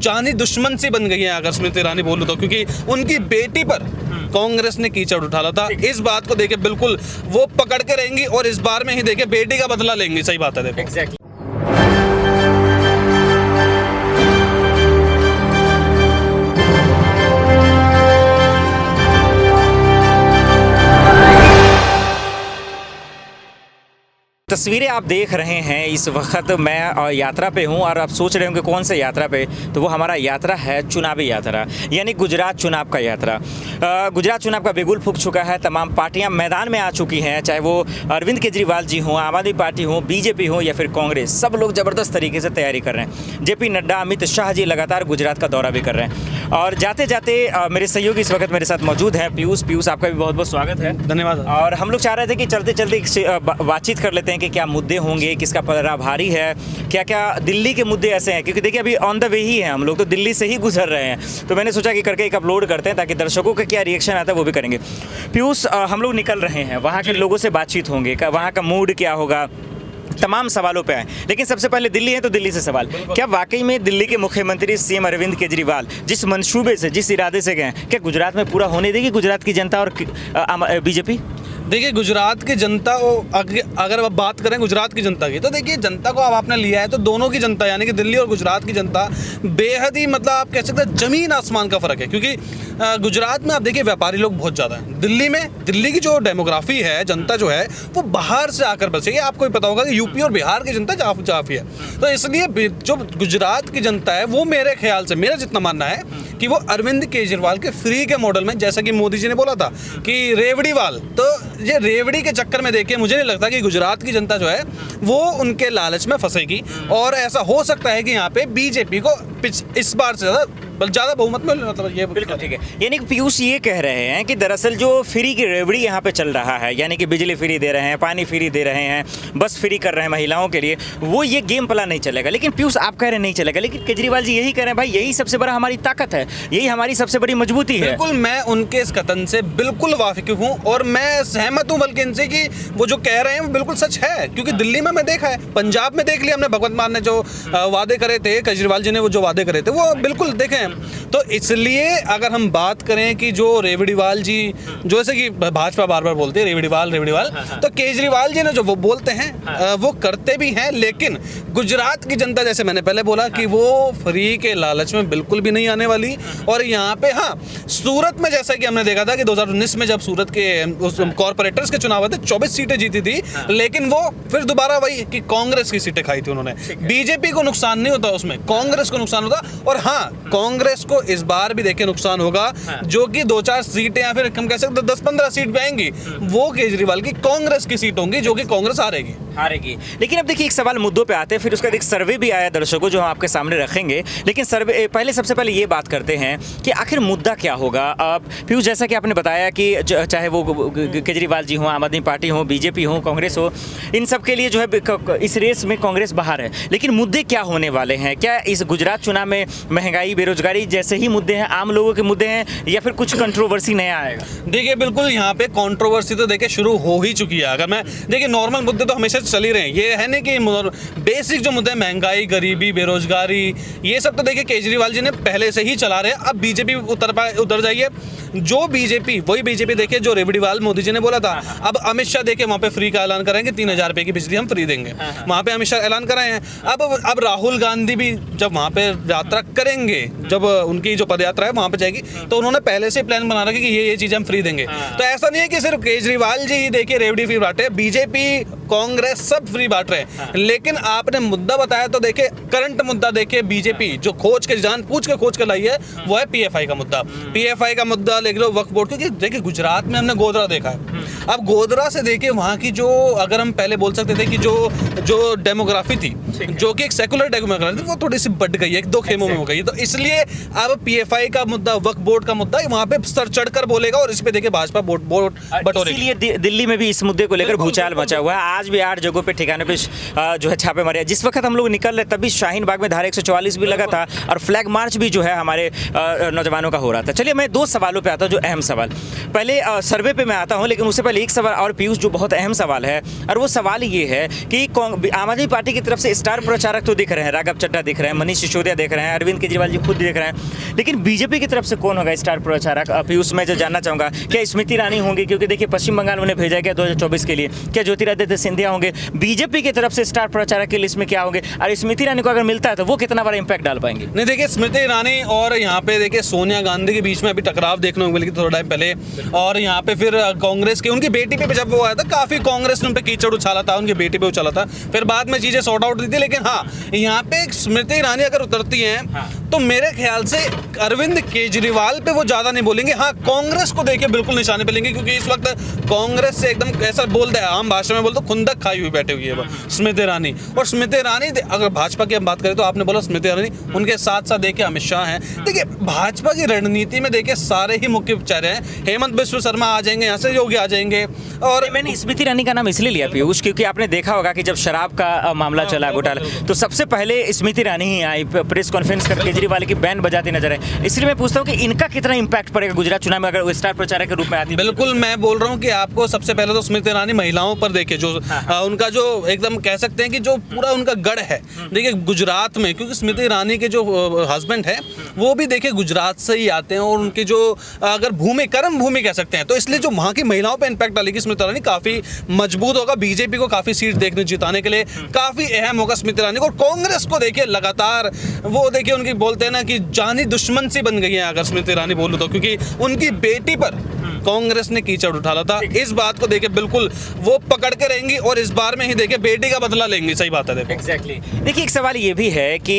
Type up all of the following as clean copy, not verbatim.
जानी दुश्मन सी बन गई है अगर स्मृति ईरानी बोलूं तो, क्योंकि उनकी बेटी पर कांग्रेस ने कीचड़ उठाला था। इस बात को देखे बिल्कुल वो पकड़ के रहेंगी और इस बार में ही देखे बेटी का बदला लेंगी। सही बात है, देखो एग्जैक्टली। तस्वीरें आप देख रहे हैं इस वक्त मैं यात्रा पे हूं और आप सोच रहे होंगे कौन से यात्रा पे, तो वो हमारा यात्रा है चुनावी यात्रा, यानी गुजरात चुनाव का यात्रा। गुजरात चुनाव का बिगुल फूंक चुका है, तमाम पार्टियां मैदान में आ चुकी हैं, चाहे वो अरविंद केजरीवाल जी हों, आम आदमी पार्टी हो, बीजेपी हो या फिर कांग्रेस, सब लोग ज़बरदस्त तरीके से तैयारी कर रहे हैं। जेपी नड्डा, अमित शाह जी लगातार गुजरात का दौरा भी कर रहे हैं। और जाते जाते मेरे सहयोगी इस वक्त मेरे साथ मौजूद हैं, पीयूष, आपका भी बहुत बहुत स्वागत है। धन्यवाद। और हम लोग चाह रहे थे कि चलते चलते बातचीत कर लेते हैं कि क्या मुद्दे होंगे, किसका पलड़ा भारी है, क्या क्या दिल्ली के मुद्दे ऐसे हैं, क्योंकि देखिए अभी ऑन द वे ही हैं हम लोग, तो दिल्ली से ही गुजर रहे हैं, तो मैंने सोचा कि करके एक अपलोड करते हैं ताकि दर्शकों का क्या रिएक्शन आता है वो भी करेंगे। पीयूष, हम लोग निकल रहे हैं, वहाँ के लोगों से बातचीत होंगे, वहाँ का मूड क्या होगा, तमाम सवालों पे आए, लेकिन सबसे पहले दिल्ली है तो दिल्ली से सवाल, क्या वाकई में दिल्ली के मुख्यमंत्री सीएम अरविंद केजरीवाल जिस मंशूबे से, जिस इरादे से गए, क्या गुजरात में पूरा होने देगी गुजरात की जनता और बीजेपी? देखिए गुजरात की जनता को अगर अब बात करें गुजरात की जनता की, तो देखिए जनता को अब आपने लिया है तो दोनों की जनता यानी कि दिल्ली और गुजरात की जनता बेहद ही, मतलब आप कह सकते हैं जमीन आसमान का फ़र्क है। क्योंकि गुजरात में आप देखिए व्यापारी लोग बहुत ज़्यादा हैं, दिल्ली की जो डेमोग्राफी है, जनता जो है वो बाहर से आकर बसेगी। आपको भी पता होगा कि यूपी और बिहार की जनता काफ़ी है, तो इसलिए जो गुजरात की जनता है वो मेरे ख्याल से, मेरा जितना मानना है कि वो अरविंद केजरीवाल के फ्री के मॉडल में, जैसा कि मोदी जी ने बोला था कि रेवड़ीवाल, तो ये रेवड़ी के चक्कर में देखिए मुझे नहीं लगता कि गुजरात की जनता जो है वो उनके लालच में फंसेगी। और ऐसा हो सकता है कि यहाँ पे बीजेपी को इस बार से ज़्यादा बहुमत में, मतलब ये बिल्कुल ठीक है। यानी कि पीयूष ये कह रहे हैं कि दरअसल जो फ्री की रेवड़ी यहाँ पे चल रहा है, यानी कि बिजली फ्री दे रहे हैं, पानी फ्री दे रहे हैं, बस फ्री कर रहे हैं महिलाओं के लिए, वो ये गेम प्लान नहीं चलेगा। लेकिन पीयूष आप कह रहे हैं नहीं चलेगा, लेकिन केजरीवाल जी यही कह रहे हैं भाई यही सबसे बड़ा हमारी ताकत है, यही हमारी सबसे बड़ी मजबूती है। बिल्कुल, मैं उनके इस कथन से बिल्कुल वाकिफ हूँ और मैं सहमत हूँ बल्कि इनसे कि वो जो कह रहे हैं वो बिल्कुल सच है। क्योंकि दिल्ली में मैं देखा है, पंजाब में देख लिया हमने, भगवंत मान ने जो वादे करे थे, केजरीवाल जी ने वो जो वादे करे थे वो बिल्कुल देखे हैं। तो इसलिए अगर हम बात करें कि जो रेवड़ीवाल जी, जैसे कि भाजपा बार बार बोलते हैं रेवड़ीवाल, तो केजरीवाल जी ने जो वो बोलते हैं वो करते भी हैं। लेकिन गुजरात की जनता, जैसे मैंने पहले बोला कि वो फ्री के लालच में बिल्कुल भी नहीं आने वाली। और यहाँ पे हाँ, सूरत में जैसा कि हमने देखा था कि 2019 में जब सूरत के कॉर्पोरेटर्स के चुनाव थे 24 सीटें जीती थी, लेकिन वो फिर दोबारा वही कि कांग्रेस की सीटें खाई थी उन्होंने। बीजेपी को नुकसान नहीं होता उसमें, कांग्रेस को नुकसान होता। और हाँ, कांग्रेस को इस बार भी देखिए नुकसान होगा, जो कि 2-4 सीटें या फिर हम कह सकते 10-15 सीट भी आएंगी, वो केजरीवाल की कांग्रेस की सीट होंगी, जो कि कांग्रेस हारेगी। लेकिन अब देखिए एक सवाल मुद्दों पे आते हैं, फिर उसका एक सर्वे भी आया दर्शकों जो हम आपके सामने रखेंगे। लेकिन सर्वे पहले, सबसे पहले ये बात करते हैं कि आखिर मुद्दा क्या होगा। अब पीयूष, जैसा कि आपने बताया कि चाहे वो केजरीवाल जी हों, आम आदमी पार्टी हो, बीजेपी हो, कांग्रेस हो, इन सब के लिए जो है इस रेस में कांग्रेस बाहर है। लेकिन मुद्दे क्या होने वाले हैं? क्या इस गुजरात चुनाव में महंगाई, बेरोजगारी जैसे ही मुद्दे हैं, आम लोगों के मुद्दे हैं, या फिर कुछ कंट्रोवर्सी नया आएगा? देखिए बिल्कुल, यहाँ पे कंट्रोवर्सी तो देखिए शुरू हो ही चुकी है। अगर मैं देखिए नॉर्मल मुद्दे तो हमेशा चल ही रहे हैं, ये है नहीं कि बेसिक जो मुद्दे महंगाई, गरीबी, बेरोजगारी, ये सब तो देखिए केजरीवाल जी ने पहले से ही चला रहे हैं। अब बीजेपी उतर जाइए, जो बीजेपी वही बीजेपी देखिए जो रेवड़ीवाल मोदी जी ने बोला था। अब अमित शाह देखिए वहाँ पे फ्री का ऐलान करेंगे, 3000 रुपये की बिजली हम फ्री देंगे, वहाँ पे अमित शाह ऐलान कराए हैं। अब राहुल गांधी भी जब वहाँ पे यात्रा करेंगे, जब उनकी जो पदयात्रा है वहाँ पे जाएगी, तो उन्होंने पहले से प्लान बना रखा कि ये चीज़ें हम फ्री देंगे। तो ऐसा नहीं है कि सिर्फ केजरीवाल जी ही देखिए रेवड़ी फ्री बांटे, बीजेपी, कांग्रेस सब फ्री बांट रहे हैं। लेकिन आपने मुद्दा बताया तो देखिए करंट मुद्दा देखिए, बीजेपी जो जान पूछ के लाई है वो है पीएफआई का मुद्दा। पीएफआई का मुद्दा लिख लो, वक्फ बोर्ड, क्योंकि देखिए गुजरात में हमने गोधरा देखा है। अब गोधरा से देखिए वहाँ की जो, अगर हम पहले बोल सकते थे कि जो डेमोग्राफी थी, जो कि एक सेकुलर डेमोग्राफी थी, वो थोड़ी सी बढ़ गई है, 2 खेमों में हो गई। तो इसलिए अब अब PFI का मुद्दा, वक्फ बोर्ड का मुद्दा, वहां पे सर चढ़कर बोलेगा और इस पे देखिए भाजपा वोट बटोरेगी। इसीलिए दिल्ली में भी इस मुद्दे को लेकर भूचाल मचा हुआ है। आज भी 8 जगहों पे ठिकाने पे जो है छापे मारे। जिस वक्त हम लोग निकल रहे तभी शाहीन बाग में धारा 144 भी लगा था और फ्लैग मार्च भी जो है हमारे नौजवानों का हो रहा था। चलिए मैं 2 सवालों पे आता हूँ जो अहम सवाल। पहले सर्वे पे मैं आता हूँ, लेकिन उससे पहले एक सवाल और पीयूष जो बहुत अहम सवाल है, और वो सवाल ये है कि आम आदमी पार्टी की तरफ से स्टार प्रचारक तो दिख रहे हैं, राघव चड्ढा दिख रहे हैं, मनीष सिसोदिया दिख रहे हैं, अरविंद केजरीवाल जी खुद दिख रहे हैं, लेकिन बीजेपी की तरफ से कौन होगा स्टार प्रचारक? पीयूष मैं जो जानना चाहूंगा, क्या स्मृति ईरानी होंगी? क्योंकि देखिए पश्चिम बंगाल उन्हें भेजा गया 2024 के लिए। क्या ज्योतिरादित्य सिंधिया होंगे? बीजेपी की तरफ से स्टार प्रचारक की लिस्ट में क्या होंगे? और स्मृति ईरानी को अगर मिलता है तो वो कितना बड़ा इंपैक्ट डाल पाएंगे? नहीं देखिए, स्मृति ईरानी और यहाँ पे देखिए सोनिया गांधी के बीच में अभी टकराव देखने को मिली थोड़ा टाइम पहले, और यहाँ पे फिर कांग्रेस की उनकी बेटी पे जब वो आया था काफी कांग्रेस ने उन पे कीचड़ उछाला था, उनकी बेटी पे उछाला था, फिर बाद में चीजें सॉर्ट आउट दी थी। लेकिन हाँ, यहाँ पे स्मृति ईरानी अगर उतरती हैं तो मेरे ख्याल से अरविंद केजरीवाल पे वो ज्यादा नहीं बोलेंगे। हाँ, कांग्रेस को देखिए बिल्कुल निशाने पे लेंगे, क्योंकि इस वक्त कांग्रेस से एकदम ऐसा बोलते हैं, आम भाषा में बोलते खुंदक खाई हुई बैठे हुई है वो स्मृति ईरानी। और स्मृति ईरानी अगर भाजपा की हम बात करें तो आपने बोला स्मृति ईरानी, उनके साथ साथ देखिए अमित शाह हैं। देखिए भाजपा की रणनीति में देखिए सारे ही मुख्य चेहरे हैं। हेमंत बिस्व शर्मा आ जाएंगे, यहाँ से योगी आ जाएंगे। और मैंने स्मृति ईरानी का नाम इसलिए लिया पीयूष, क्योंकि आपने देखा होगा कि जब शराब का मामला चला घोटाला, तो सबसे पहले स्मृति ईरानी ही आई प्रेस कॉन्फ्रेंस कर केजरीवाल की बैंड बजाती नजर है। इसलिए मैं पूछता हूँ कि इनका कितना इंपैक्ट पड़ेगा गुजरात चुनाव में अगर वो स्टार प्रचारक के रूप में आती है? बिल्कुल, मैं बोल रहा हूँ कि आपको सबसे पहले तो स्मृति ईरानी महिलाओं पर देखिए जो उनका जो एकदम कह सकते हैं कि जो पूरा उनका गढ़ है देखिए गुजरात में, क्योंकि स्मृति ईरानी के जो हस्बैंड है वो भी देखिए गुजरात से ही आते हैं, और उनकी जो अगर भूमि कर्म भूमि कह सकते हैं, तो इसलिए जो वहाँ की महिलाओं पर इंपैक्ट डालेगी स्मृति ईरानी काफी मजबूत होगा। बीजेपी को काफी सीट देखने जिताने के लिए काफी अहम होगा स्मृति ईरानी को। और कांग्रेस को देखिए लगातार वो देखिए उनकी बोलते हैं ना कि जानी दुश्मन सी बन गई है अगर स्मृति ईरानी बोलूं तो, क्योंकि उनकी बेटी पर कांग्रेस ने कीचड़ उठाला था। इस बात को देखिए बिल्कुल वो पकड़ के रहेंगी और इस बार में ही देखिए बेटी का बदला लेंगी। सही बात है। देखो एग्जैक्टली देखिए एक सवाल ये भी है कि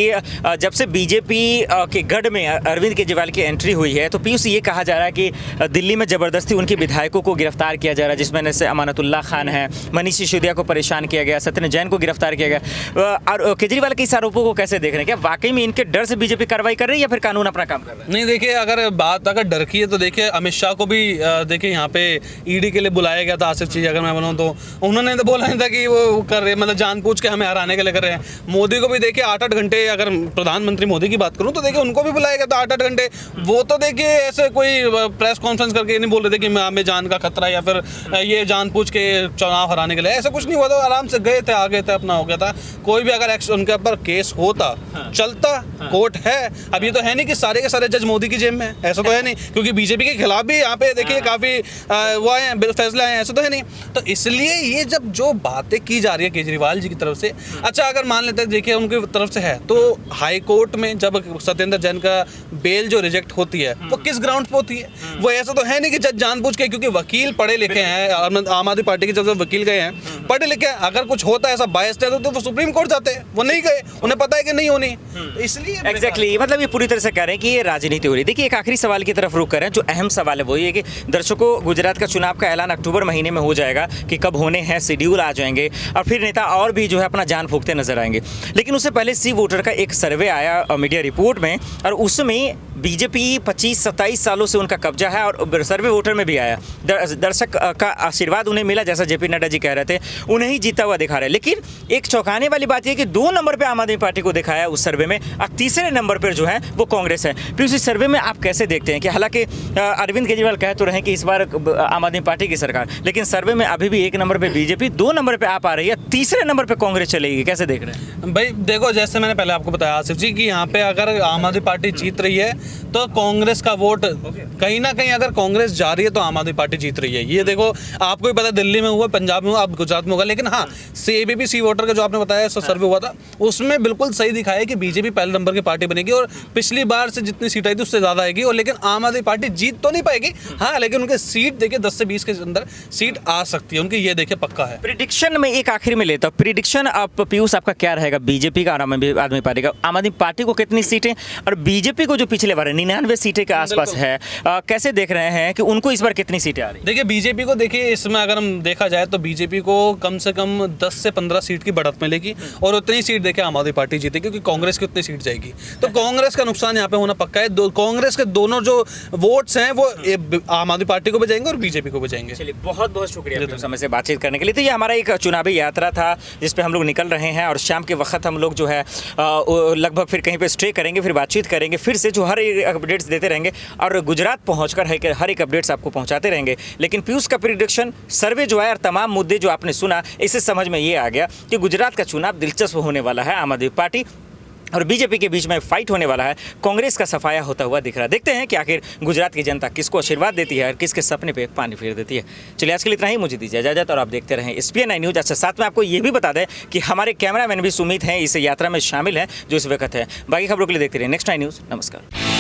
जब से बीजेपी के गढ़ में अरविंद केजरीवाल की एंट्री हुई है, तो पीयूष ये कहा जा रहा है कि दिल्ली में जबरदस्ती उनके विधायकों को गिरफ्तार किया जा रहा है, जिसमें से अमानतुल्लाह खान है, मनीष सिसोदिया को परेशान किया गया, सत्येंद्र जैन को गिरफ्तार किया गया। और केजरीवाल के इस आरोपों को कैसे देख रहे हैं? क्या वाकई में इनके डर से बीजेपी कार्रवाई कर रही है या फिर कानून अपना काम कर रहा है? नहीं देखिए, अगर बात अगर डर की है तो देखिए अमित शाह को भी देखिए यहाँ पे ईडी के लिए बुलाया गया था। आसिफ जी अगर मैं बोलूँ तो उन्होंने तो बोला नहीं था कि वो कर रहे मतलब जानबूझ के हमें हराने के लिए कर रहे हैं। मोदी को भी देखिए 8-8 घंटे, अगर प्रधानमंत्री मोदी की बात करूँ तो देखिए उनको भी बुलाया गया था 8-8 घंटे। वो तो देखिए ऐसे कोई प्रेस कॉन्फ्रेंस करके नहीं बोल रहे थे कि हमें जान का खतरा या फिर ये जानबूझ के चुनाव हराने के लिए, ऐसा कुछ नहीं हुआ था। आराम से गए थे, आ गए थे, अपना हो गया था। कोई भी अगर उनके ऊपर केस होता चलता, कोर्ट है। अब ये तो है नहीं कि सारे के सारे जज मोदी की जेब में है, ऐसा तो है नहीं, क्योंकि बीजेपी के खिलाफ भी यहाँ पे देखिए काफी वो आए हैं, फैसले आए हैं, ऐसा तो है नहीं। तो इसलिए ये जब जो बातें की जा रही है केजरीवाल जी की तरफ से, अच्छा अगर मान लेते हैं देखिए उनकी तरफ से है तो हाई कोर्ट में जब सत्येंद्र जैन का बेल जो रिजेक्ट होती है वो किस ग्राउंड पे होती है? वो ऐसा तो है नहीं कि जज जानबूझ के, क्योंकि वकील पढ़े लिखे हैं, आम आदमी पार्टी के जब वकील गए हैं पढ़े लिखे, अगर कुछ होता है ऐसा बायस्ड है तो वो सुप्रीम कोर्ट जाते हैं, वो नहीं गए, उन्हें पता है कि नहीं होनी। इसलिए एग्जैक्टली मतलब ये पूरी तरह से कह रहे हैं कि ये राजनीति हो रही है। देखिए एक आखिरी सवाल की तरफ रुक कर रहे हैं, जो अहम सवाल है वो ये कि दर्शकों गुजरात का चुनाव का ऐलान अक्टूबर महीने में हो जाएगा कि कब होने हैं, शेड्यूल आ जाएंगे और फिर नेता और भी जो है अपना जान फूंकते नजर आएंगे। लेकिन उससे पहले सी वोटर का एक सर्वे आया मीडिया रिपोर्ट में, और उसमें बीजेपी 25-27 सालों से उनका कब्जा है, और सर्वे वोटर में भी आया दर्शक का आशीर्वाद उन्हें मिला, जैसा जेपी नड्डा जी कह रहे थे, उन्हें ही जीता हुआ दिखा रहे हैं। लेकिन एक चौंकाने वाली बात यह कि 2 नंबर पर आम आदमी पार्टी को दिखाया उस सर्वे में, और तीसरे नंबर पर जो है वो कांग्रेस है। फिर उस सर्वे में आप कैसे देखते हैं कि हालांकि अरविंद केजरीवाल कह तो रहे हैं कि इस बार आम आदमी पार्टी की सरकार, लेकिन सर्वे में अभी भी 1 नंबर पे बीजेपी, 2 नंबर पे आप आ रही है, तीसरे नंबर पे कांग्रेस चलेगी, कैसे देख रहे हैं? भाई देखो, जैसे मैंने पहले आपको बताया आसिफ जी कि यहाँ पे अगर आम आदमी पार्टी जीत रही है तो कांग्रेस का वोट कहीं ना कहीं, अगर कांग्रेस जा रही है तो आम आदमी पार्टी जीत रही है। ये देखो आपको भी पता, दिल्ली में हुआ, पंजाब में हुआ, अब गुजरात में होगा। लेकिन हाँ, ABP सी वोटर का जो आपने बताया सर्वे हुआ था उसमें बिल्कुल सही दिखाया कि बीजेपी पहले नंबर की पार्टी बनेगी और पिछली बार से जितनी सीट आई थी उससे ज्यादा आएगी। और लेकिन आम आदमी पार्टी जीत तो नहीं पाएगी, हाँ, लेकिन उनके सीट देखिए 10 से 20 के अंदर सीट आ सकती है उनकी, ये देखिए पक्का है। प्रिडिक्शन में एक आखिर में लेता हूँ, प्रिडिक्शन आप पीयूष आपका क्या रहेगा बीजेपी का और आम आदमी पार्टी का? आम आदमी पार्टी को कितनी सीटें और बीजेपी को जो पिछले मिलने वाला है, 99 सीटें के आसपास है। कैसे देख रहे हैं कि उनको इस बार कितनी सीटें आ रही हैं? देखिए बीजेपी को, देखिए इसमें अगर हम देखा जाए तो बीजेपी को कम से कम 10 से 15 सीट की बढ़त मिलेगी और उतनी सीट देखिए आम आदमी पार्टी जीतेगी, क्योंकि कांग्रेस की उतनी सीट जाएगी। तो कांग्रेस का नुकसान यहाँ पे होना पक्का है। कांग्रेस के दोनों जो वोट्स हैं वो आम आदमी पार्टी को भी जाएंगे और बीजेपी को भी जाएंगे। चलिए, बहुत बहुत शुक्रिया अपने समय से बातचीत करने के लिए। तो ये हमारा एक चुनावी यात्रा था जिस पे हम लोग निकल रहे हैं और शाम के वक्त हम लोग जो है लगभग फिर कहीं पे स्टे करेंगे, फिर बातचीत करेंगे, फिर से जो हर एक अपडेट्स देते रहेंगे और गुजरात पहुंचकर हर एक अपडेट्स आपको पहुंचाते रहेंगे। लेकिन पीयूष का प्रिडिक्शन, सर्वे जो है और तमाम मुद्दे जो आपने सुना, इससे समझ में ये आ गया कि गुजरात का चुनाव दिलचस्प होने वाला है। आम आदमी पार्टी और बीजेपी के बीच में फाइट होने वाला है। कांग्रेस का सफाया होता हुआ दिख रहा है। देखते हैं कि आखिर गुजरात की जनता किसको आशीर्वाद देती है और किसके सपने पे पानी फेर देती है। चलिए, आज के लिए इतना ही। मुझे दीजिए इजाजत और आप देखते रहें SPN9 न्यूज़। अच्छा, साथ में आपको ये भी बता दें कि हमारे कैमरामैन भी सुमित हैं, इस यात्रा में शामिल हैं जो इस वक्त है। बाकी खबरों के लिए देखते रहे Next9 न्यूज़। नमस्कार।